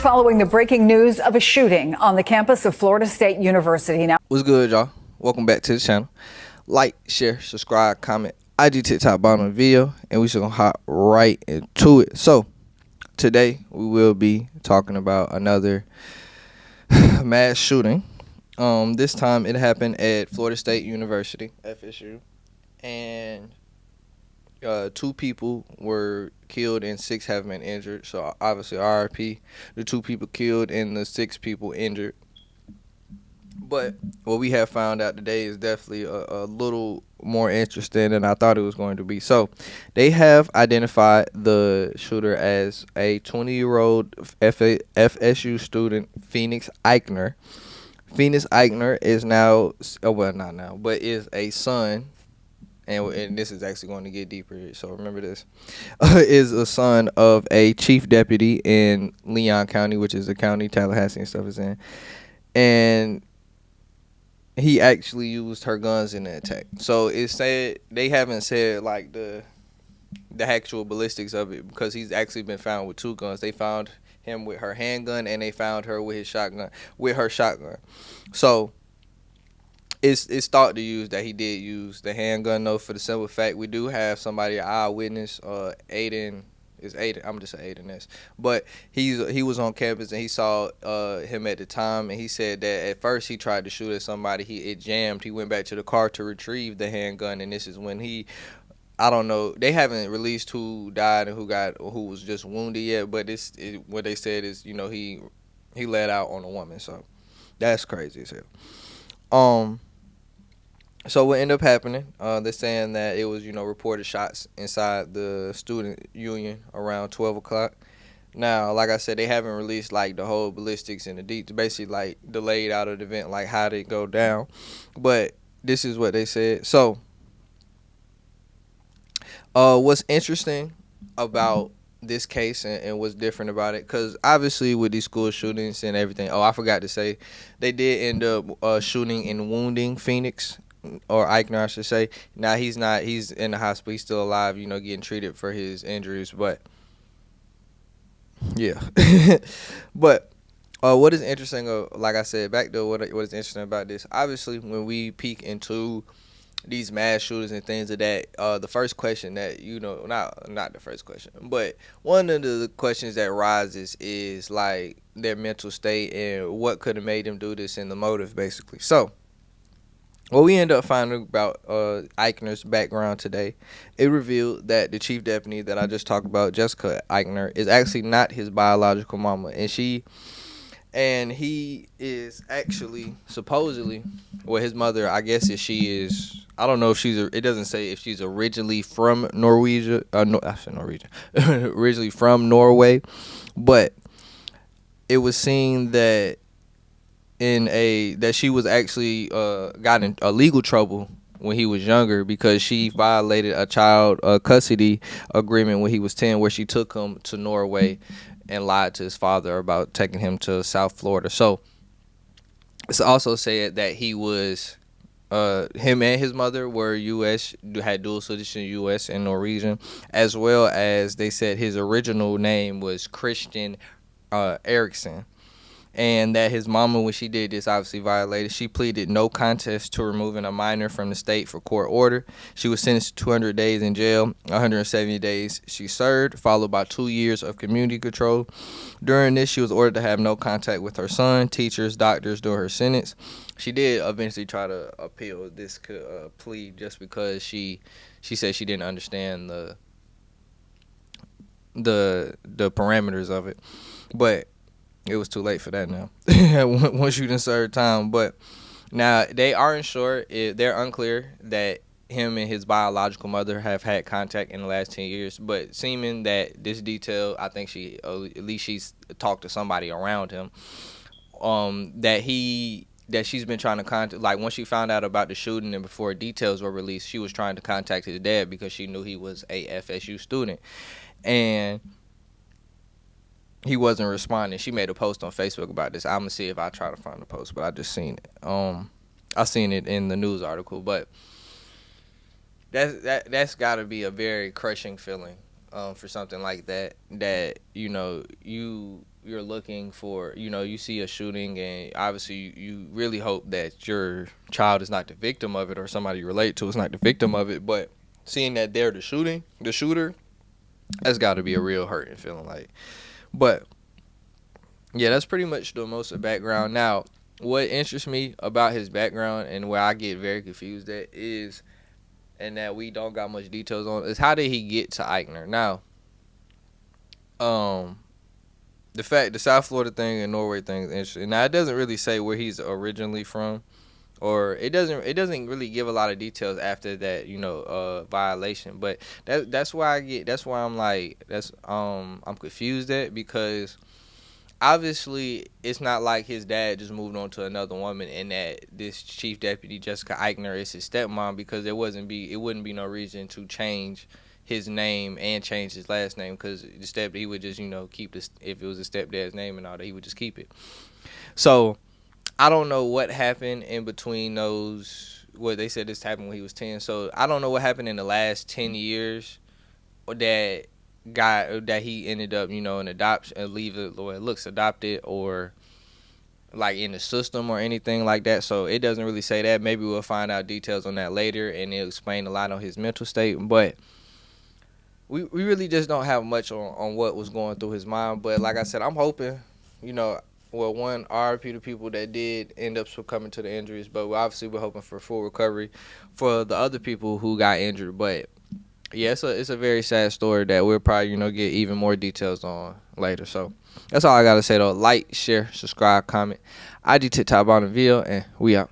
Following the breaking news of a shooting on the campus of Florida State University. Now, what's good, y'all? Welcome back to the channel. Like, share, subscribe, comment, IG, TikTok, bottom of the video, and we should gonna hop right into it. So, today we will be talking about another mass shooting. This time it happened at Florida State University, FSU, and 2 people were killed and 6 have been injured. So obviously RIP the 2 people killed and the 6 people injured. But what we have found out today is definitely a little more interesting than I thought it was going to be. So they have identified the shooter as a 20-year-old FSU student, Phoenix Eichner. Phoenix Eichner is now, well, not now, but is a son. And this is actually going to get deeper, so remember this, is a son of a chief deputy in Leon County, which is the county Tallahassee and stuff is in. And he actually used her guns in the attack. So it said, they haven't said like the actual ballistics of it, because he's actually been found with 2 guns. They found him with her handgun, and they found her with her shotgun. So it's thought to use that he did use the handgun, though, for the simple fact we do have somebody, an eyewitness, Aiden. I'm just saying Aiden this. But he was on campus and he saw him at the time, and he said that at first he tried to shoot at somebody. It jammed. He went back to the car to retrieve the handgun, and this is when I don't know. They haven't released who died and who was just wounded yet. But what they said is, he let out on a woman. So that's crazy as hell. So what ended up happening, they're saying that it was, reported shots inside the student union around 12 o'clock. Now, like I said, they haven't released, like, the whole ballistics and the deep, basically, like, delayed out of the event, like, how did it go down. But this is what they said. So, what's interesting about this case and what's different about it, because obviously with these school shootings and everything, I forgot to say, they did end up shooting and wounding Phoenix, or Eichner, I should say. Now he's in the hospital. He's still alive, getting treated for his injuries. But yeah, but what is interesting, like I said, back to what is interesting about this. Obviously, when we peek into these mass shooters and things of that, the first question that not the first question, but one of the questions that rises is like their mental state and what could have made them do this, and the motive, basically. So what we end up finding about Eichner's background today, it revealed that the chief deputy that I just talked about, Jessica Eichner, is actually not his biological mama, and he is actually supposedly, well, his mother, I guess, I don't know if it doesn't say if she's originally from Norwegian, I said Norwegian, originally from Norway, but it was seen that that she was actually got in legal trouble when he was younger, because she violated a child custody agreement when he was 10, where she took him to Norway and lied to his father about taking him to South Florida. So it's also said that he was him and his mother were U.S., had dual citizenship, U.S. and Norwegian, as well as they said his original name was Christian Erickson. And that his mama, when she did this, obviously violated. She pleaded no contest to removing a minor from the state for court order. She was sentenced to 200 days in jail, 170 days she served, followed by 2 years of community control. During this, she was ordered to have no contact with her son, teachers, doctors during her sentence. She did eventually try to appeal this plea, just because she said she didn't understand the parameters of it. But it was too late for that now. Once you done served time. But now they aren't sure. They're unclear that him and his biological mother have had contact in the last 10 years. But seeming that this detail, I think at least she's talked to somebody around him, that she's been trying to contact, like, once she found out about the shooting and before details were released, she was trying to contact his dad because she knew he was a FSU student. And he wasn't responding. She made a post on Facebook about this. I'm gonna see if I try to find the post, but I just seen it. I seen it in the news article, but that's got to be a very crushing feeling for something like that. That you you're looking for, you see a shooting, and obviously you really hope that your child is not the victim of it, or somebody you relate to is not the victim of it. But seeing that they're the shooter, that's got to be a real hurting feeling. Like, but yeah, that's pretty much the most of the background. Now, what interests me about his background and where I get very confused at is, and that we don't got much details on, is how did he get to Eichner? Now, um, the South Florida thing and Norway thing is interesting. Now, it doesn't really say where he's originally from, or it doesn't really give a lot of details after that, violation. But that's why I'm like, I'm confused at, because obviously it's not like his dad just moved on to another woman, and that this chief deputy Jessica Eichner is his stepmom, because it wouldn't be no reason to change his name and change his last name, because he would just keep this, if it was his stepdad's name and all that, he would just keep it. So I don't know what happened in between those. What they said this happened when he was 10. So I don't know what happened in the last 10 years, or that he ended up, in adoption, leave it the way it looks, adopted, or like in the system or anything like that. So it doesn't really say that. Maybe we'll find out details on that later, and it'll explain a lot on his mental state. But we really just don't have much on what was going through his mind. But like I said, I'm hoping, well, one, RIP to people that did end up succumbing to the injuries, but we're hoping for full recovery for the other people who got injured. But yeah, it's a very sad story that we'll probably, get even more details on later. So that's all I got to say, though. Like, share, subscribe, comment. IG TikTok on the video, and we out.